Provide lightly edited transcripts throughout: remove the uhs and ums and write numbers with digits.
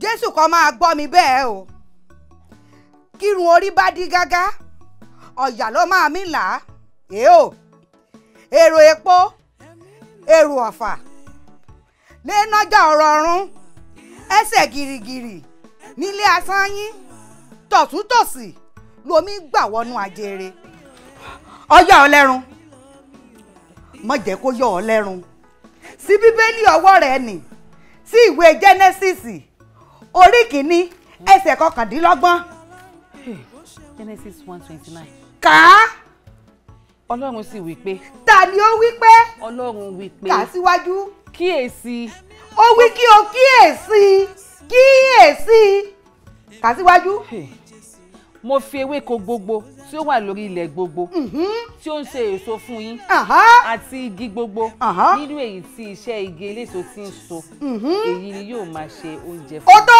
Jésù kó máa gbọ́ mi bẹ́ẹ̀ o. Kírun orí bá dí gágá, ọ̀yà ló máa mí là á. Èó, èrò epo, èrò ọ̀fà, lénájà ọ̀rọ̀ ọ̀run, ẹsẹ̀ gìrìgìrì nílé asán yín, tọ̀túntòsì lomi gbà wọnú ajere. Ọyà ọlẹ́run, má jẹ́ kó yọ ọ lẹ́run. Sí Bíbélì ọwọ́ rẹ̀ nì, sí ìwé Genesis orí kìíní ẹsẹ̀ 29. Genesis 1:29. Kà á. Ọlọ́run sì wí pé. Ta ni ó wí pé? Ọlọ́run wí pé. Kà á síwájú. Kíyèsí. Ó wí kí o kíyèsí. Kíyèsí. Kà á síwájú. Mo fi ewéko gbogbo tí ó wà lórí ilẹ̀ gbogbo tí ó ń ṣe èso fún yín àti igi gbogbo nínú èyí tí iṣẹ́ igi eléso ti ń so èyí ni yóò máa ṣe oúnjẹ fún. Ó tó.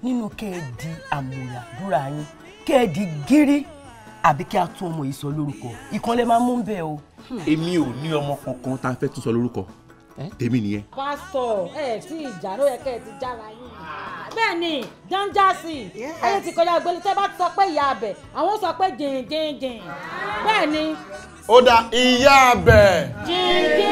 Nínú kẹ́ẹ̀dì àmúradúrà yín kẹ́ẹ̀dì gírí àbí kí a tún ọmọ yìí sọ lórúkọ ìkànlẹ̀ máa mú bẹ́ẹ̀ o. Èmi ò ní ọmọ kankan tá a fẹ́ tún sọ lórúkọ tèmi nìyẹn. Pásítọ̀ tí ìjà ló yẹ kẹ́ ẹ ti jára yín. Bẹ́ẹ̀ ni jọ́njásì ẹni tí kọjá gbélé tẹ́ bá sọ pé ìyá abẹ àwọn sọ pé jìnjìnjìn. Bẹ́ẹ̀ ni. Ó dá ìyá abẹ. Jìnjìn.